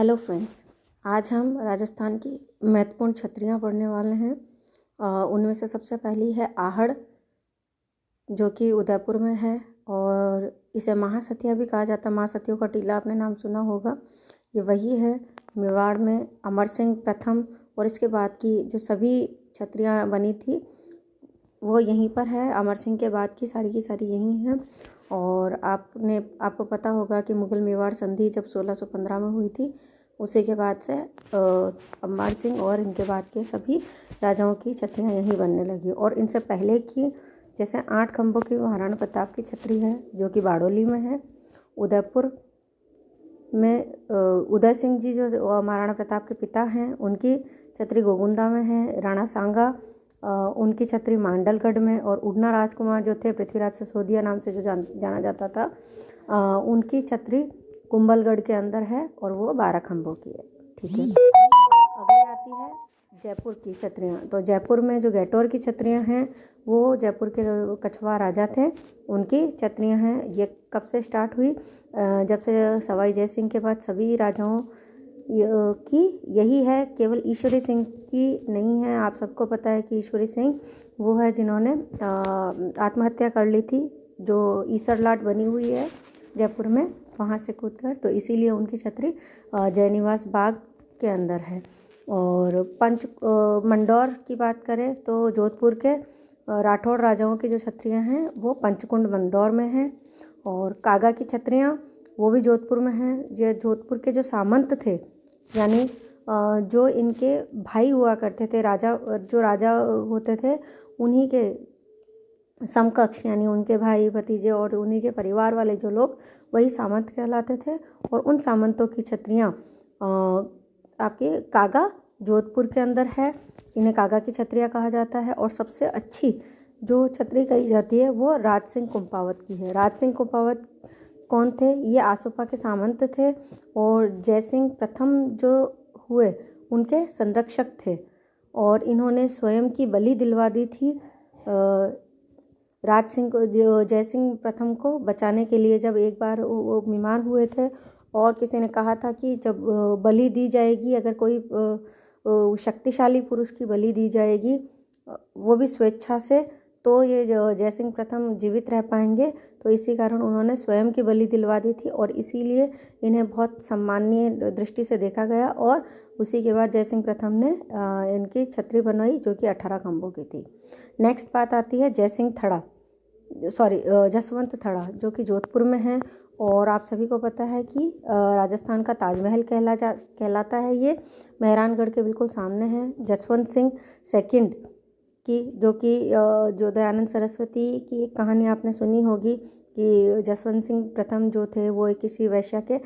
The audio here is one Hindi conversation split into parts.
हेलो फ्रेंड्स, आज हम राजस्थान की महत्वपूर्ण छतरियाँ पढ़ने वाले हैं। उनमें से सबसे पहली है आहड़, जो कि उदयपुर में है और इसे महासतिया भी कहा जाता है। महासतियों का टीला आपने नाम सुना होगा, ये वही है। मेवाड़ में अमर सिंह प्रथम और इसके बाद की जो सभी छतरियाँ बनी थी वो यहीं पर है। अमर सिंह के बाद की सारी यहीं हैं। और आपको पता होगा कि मुग़ल मेवाड़ संधि जब 1615 में हुई थी, उसी के बाद से अमर सिंह और इनके बाद के सभी राजाओं की छतरियाँ यहीं बनने लगी। और इनसे पहले की जैसे 8 खंभों की महाराणा प्रताप की छतरी है, जो कि बारडोली में है। उदयपुर में उदय सिंह जी जो महाराणा प्रताप के पिता हैं, उनकी छतरी गोगुंदा में है। राणा सांगा उनकी छतरी मांडलगढ़ में। और उड़ना राजकुमार जो थे, पृथ्वीराज सिसोदिया नाम से जो जाना जाता था, उनकी छतरी कुंभलगढ़ के अंदर है और वो 12 खंभों की है। ठीक है, अगली आती है जयपुर की छतरियाँ। तो जयपुर में जो गैटोर की छतरियाँ हैं, वो जयपुर के कछवा राजा थे, उनकी छतरियाँ हैं। ये कब से स्टार्ट हुई? जब से सवाई जय सिंह के बाद सभी राजाओं की यही है, केवल ईश्वरी सिंह की नहीं है। आप सबको पता है कि ईश्वरी सिंह वो है जिन्होंने आत्महत्या कर ली थी, जो ईसरलाट बनी हुई है जयपुर में, वहाँ से कूदकर। तो इसीलिए उनकी छतरी जयनिवास बाग के अंदर है। और मंडौर की बात करें तो जोधपुर के राठौड़ राजाओं की जो छतरियाँ हैं वो पंचकुंड मंदौर में हैं। और कागा की छतरियाँ वो भी जोधपुर में हैं। ये जोधपुर के जो सामंत थे, यानी जो इनके भाई हुआ करते थे, जो राजा होते थे, उन्हीं के समकक्ष, यानी उनके भाई भतीजे और उन्हीं के परिवार वाले जो लोग, वही सामंत कहलाते थे। और उन सामंतों की छतरियाँ आपके कागा जोधपुर के अंदर है। इन्हें कागा की छतरियाँ कहा जाता है। और सबसे अच्छी जो छतरी कही जाती है वो राज सिंह कुंपावत की है। राज सिंह कुंपावत कौन थे? ये आसोपा के सामंत थे और जयसिंह प्रथम जो हुए उनके संरक्षक थे। और इन्होंने स्वयं की बलि दिलवा दी थी राज सिंह को, जो जयसिंह प्रथम को बचाने के लिए। जब एक बार वो बीमार हुए थे और किसी ने कहा था कि जब बलि दी जाएगी, अगर कोई शक्तिशाली पुरुष की बलि दी जाएगी, वो भी स्वेच्छा से, तो ये जयसिंह प्रथम जीवित रह पाएंगे। तो इसी कारण उन्होंने स्वयं की बलि दिलवा दी थी और इसीलिए इन्हें बहुत सम्मानीय दृष्टि से देखा गया। और उसी के बाद जयसिंह प्रथम ने इनकी छतरी बनवाई, जो कि 18 खंभों की थी। नेक्स्ट बात आती है जसवंत थड़ा, जो कि जोधपुर में है। और आप सभी को पता है कि राजस्थान का ताजमहल कहलाता है ये। मेहरानगढ़ के बिल्कुल सामने है। जसवंत सिंह सेकंड की, जो दयानंद सरस्वती की एक कहानी आपने सुनी होगी कि जसवंत सिंह प्रथम जो थे वो एक किसी वैश्या के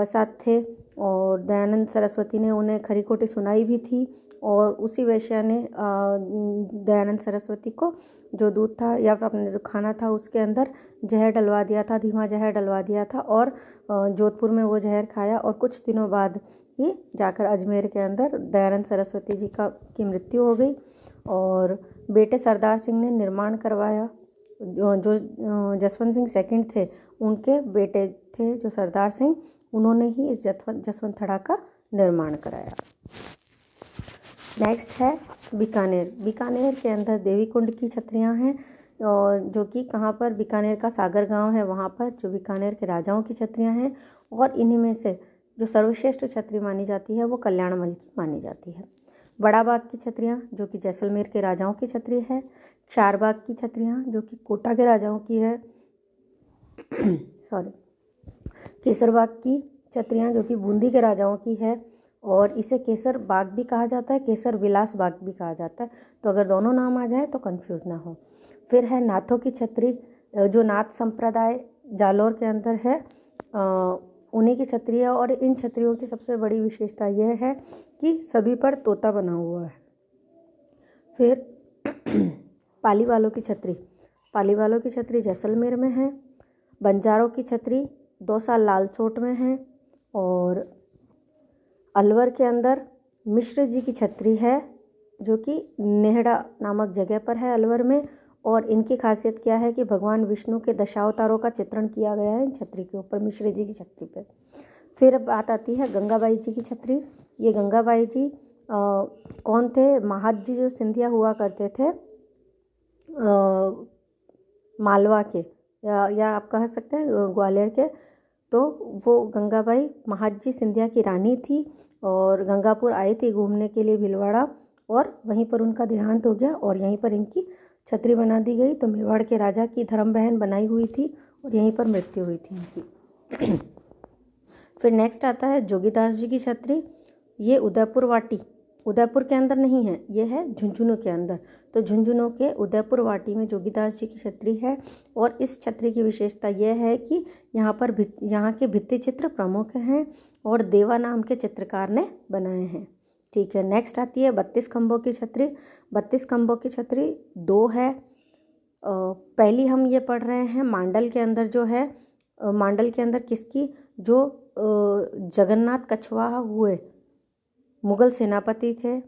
साथ थे और दयानंद सरस्वती ने उन्हें खरी खोटी सुनाई भी थी। और उसी वैश्या ने दयानंद सरस्वती को जो दूध था या अपने जो खाना था उसके अंदर जहर डलवा दिया था, धीमा जहर डलवा दिया था। और जोधपुर में वो जहर खाया और कुछ दिनों बाद ही जाकर अजमेर के अंदर दयानंद सरस्वती जी की मृत्यु हो गई। और बेटे सरदार सिंह ने निर्माण करवाया। जो जसवंत सिंह सेकंड थे, उनके बेटे थे जो सरदार सिंह, उन्होंने ही इस जसवंत थड़ा का निर्माण कराया। नेक्स्ट है बीकानेर। बीकानेर के अंदर देवी कुंड की छतरियाँ हैं, जो कि कहाँ पर? बीकानेर का सागर गांव है, वहाँ पर जो बीकानेर के राजाओं की छतरियाँ हैं। और इन्हीं में से जो सर्वश्रेष्ठ छतरी मानी जाती है वो कल्याणमल की मानी जाती है। बड़ा बाग की छतरियाँ, जो कि जैसलमेर के राजाओं की छतरी है। चारबाग की छतरियाँ, जो कि कोटा के राजाओं की है। केसरबाग की छतरियाँ, जो कि बूंदी के राजाओं की है। और इसे केसर बाग भी कहा जाता है, केसर विलास बाग भी कहा जाता है। तो अगर दोनों नाम आ जाए तो कंफ्यूज ना हो। फिर है नाथों की छतरी, जो नाथ संप्रदाय जालोर के अंदर है, उन्हीं की छतरी है। और इन छतरियों की सबसे बड़ी विशेषता यह है कि सभी पर तोता बना हुआ है। फिर पाली वालों की छतरी। पाली वालों की छतरी जैसलमेर में है। बंजारों की छतरी 2 साल लालसोट में है। और अलवर के अंदर मिश्र जी की छतरी है, जो कि नेहड़ा नामक जगह पर है अलवर में। और इनकी खासियत क्या है कि भगवान विष्णु के दशावतारों का चित्रण किया गया है इन छतरी के ऊपर, मिश्र जी की छतरी पे। फिर बात आती है गंगाबाई जी की छतरी। ये गंगाबाई जी कौन थे? महादजी जो सिंधिया हुआ करते थे मालवा के, या आप कह सकते हैं ग्वालियर के। तो वो गंगाबाई महादजी सिंधिया की रानी थी और गंगापुर आई थी घूमने के लिए भीलवाड़ा, और वहीं पर उनका देहांत हो गया और यहीं पर इनकी छतरी बना दी गई। तो मेवाड़ के राजा की धर्म बहन बनाई हुई थी और यहीं पर मृत्यु हुई थी इनकी। फिर नेक्स्ट आता है जोगीदास जी की छतरी। ये उदयपुर वाटी, उदयपुर के अंदर नहीं है, ये है झुंझुनू के अंदर। तो झुंझुनू के उदयपुर वाटी में जोगीदास जी की छतरी है। और इस छतरी की विशेषता यह है कि यहाँ के भित्ति चित्र प्रमुख हैं और देवा नाम के चित्रकार ने बनाए हैं। ठीक है, नेक्स्ट आती है 32 खंभों की छतरी। 32 खंभों की छतरी 2 है। पहली हम ये पढ़ रहे हैं मांडल के अंदर जो है, मांडल के अंदर किसकी? जो जगन्नाथ कछवाहा हुए मुग़ल सेनापति थे।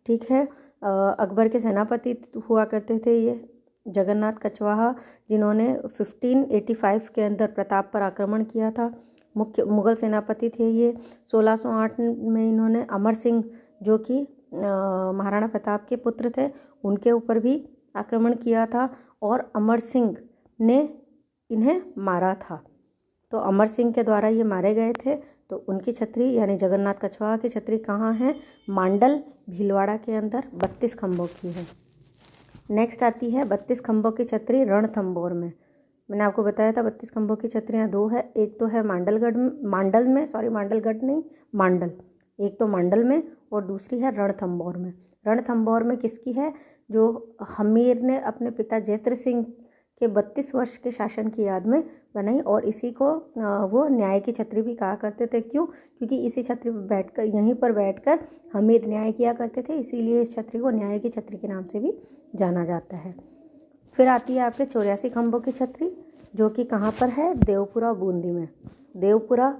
ठीक है, अकबर के सेनापति हुआ करते थे ये जगन्नाथ कछवाहा, जिन्होंने 1585 के अंदर प्रताप पर आक्रमण किया था। मुख्य मुग़ल सेनापति थे ये। 1608 में इन्होंने अमर सिंह, जो कि महाराणा प्रताप के पुत्र थे, उनके ऊपर भी आक्रमण किया था और अमर सिंह ने इन्हें मारा था। तो अमर सिंह के द्वारा ये मारे गए थे। तो उनकी छतरी यानी जगन्नाथ कछवाहा की छतरी कहाँ है? मांडल भीलवाड़ा के अंदर 32 खंभों की है। नेक्स्ट आती है 32 खंभों की छतरी रणथंभौर में। मैंने आपको बताया था 32 खंभों की छतरियाँ 2 है। एक तो है मांडलगढ़ में, मांडल, एक तो मांडल में और दूसरी है रणथंभौर में। रणथंभौर में किसकी है? जो हमीर ने अपने पिता जैत्र सिंह के 32 वर्ष के शासन की याद में बनाई, और इसी को वो न्याय की छतरी भी कहा करते थे। क्यों? क्योंकि इसी छतरी पर यहीं पर बैठकर हमीर न्याय किया करते थे, इसीलिए इस छतरी को न्याय की छतरी के नाम से भी जाना जाता है। फिर आती है आपके 84 खंभों की छतरी, जो कि कहाँ पर है? देवपुरा बूंदी में। देवपुरा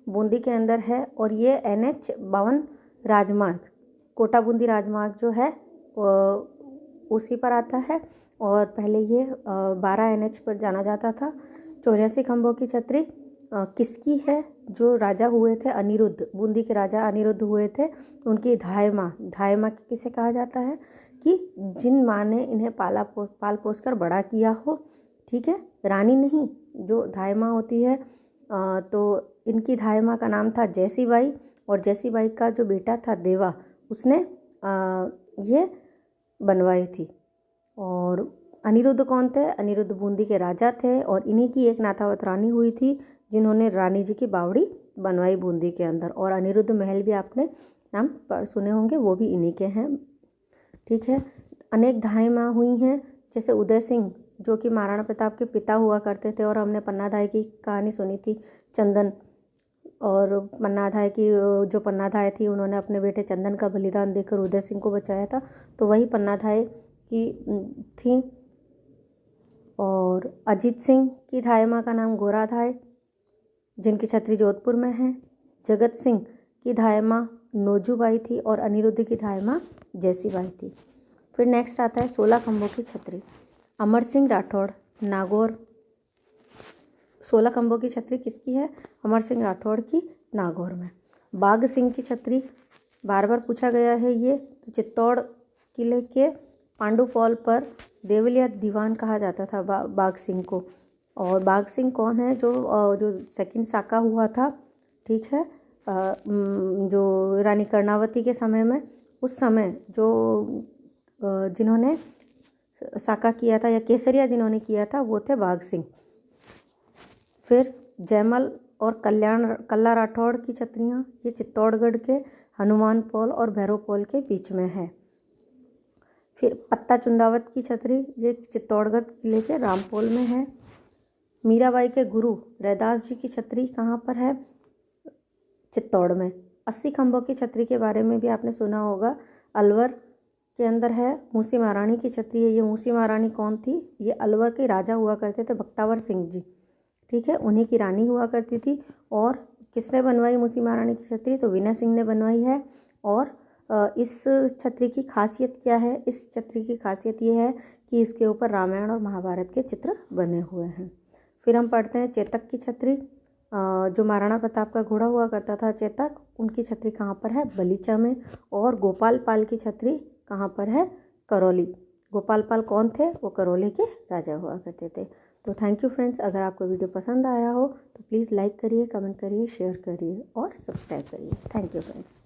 बूंदी के अंदर है और ये NH 52 राजमार्ग, कोटा बूंदी राजमार्ग जो है उसी पर आता है। और पहले ये 12 NH पर जाना जाता था। 84 खंभों की छतरी किसकी है? जो राजा हुए थे अनिरुद्ध, बूंदी के राजा अनिरुद्ध हुए थे, उनकी धाय माँ किसे कहा जाता है? कि जिन माँ ने इन्हें पाल पोस कर बड़ा किया हो। ठीक है, रानी नहीं, जो धाय माँ होती है। तो इनकी धाय माँ का नाम था जैसी बाई, और जैसी बाई का जो बेटा था देवा, उसने ये बनवाई थी। और अनिरुद्ध कौन थे? अनिरुद्ध बूंदी के राजा थे और इन्हीं की एक नाथावत रानी हुई थी, जिन्होंने रानी जी की बावड़ी बनवाई बूंदी के अंदर। और अनिरुद्ध महल भी आपने नाम सुने होंगे, वो भी इन्हीं के हैं। ठीक है, अनेक धाय माँ हुई हैं, जैसे उदय सिंह, जो कि महाराणा प्रताप के पिता हुआ करते थे, और हमने पन्नाधाय की कहानी सुनी थी, चंदन। और पन्नाधाय की जो पन्नाधाय थी, उन्होंने अपने बेटे चंदन का बलिदान देकर उदय सिंह को बचाया था, तो वही पन्नाधाय की थी। और अजीत सिंह की धाय माँ का नाम गोराधाय, जिनकी छतरी जोधपुर में है। जगत सिंह की धाय माँ नोजूबाई थी और अनिरुद्ध की धाय माँ जैसीबाई थी। फिर नेक्स्ट आता है 16 खंभों की छतरी। अमर सिंह राठौड़, नागौर। 16 खंभों की छतरी किसकी है? अमर सिंह राठौड़ की, नागौर में। बाघ सिंह की छतरी बार बार पूछा गया है ये, तो चित्तौड़ किले के पांडुपौल पर देवलिया दीवान कहा जाता था बाघ सिंह को। और बाघ सिंह कौन है? जो सेकंड साका हुआ था। ठीक है, जो रानी कर्णावती के समय में, उस समय जो जिन्होंने साका किया था या केसरिया जिन्होंने किया था, वो थे बाघ सिंह। फिर जयमल और कल्ला राठौड़ की छतरियाँ, ये चित्तौड़गढ़ के हनुमान पौल और भैरव पौल के बीच में है। फिर पत्ता चुंदावत की छतरी, ये चित्तौड़गढ़ किले के रामपोल में है। मीराबाई के गुरु रैदास जी की छतरी कहाँ पर है? चित्तौड़ में। 80 खंभों की छतरी के बारे में भी आपने सुना होगा, अलवर के अंदर है। मूसी महारानी की छतरी है। ये मूसी महारानी कौन थी? ये अलवर के राजा हुआ करते थे, बख्तावर सिंह जी। ठीक है, उन्हीं की रानी हुआ करती थी। और किसने बनवाई मूसी महारानी की छतरी? तो विनय सिंह ने बनवाई है। और इस छतरी की खासियत क्या है? इस छतरी की खासियत ये है कि इसके ऊपर रामायण और महाभारत के चित्र बने हुए हैं। फिर हम पढ़ते हैं चेतक की छतरी। जो महाराणा प्रताप का घोड़ा हुआ करता था चेतक, उनकी छतरी कहाँ पर है? बलीचा में। और गोपाल पाल की छतरी कहाँ पर है? करौली। गोपाल पाल कौन थे? वो करौली के राजा हुआ करते थे। तो थैंक यू फ्रेंड्स। अगर आपको वीडियो पसंद आया हो तो प्लीज़ लाइक करिए, कमेंट करिए, शेयर करिए और सब्सक्राइब करिए। Thank you friends.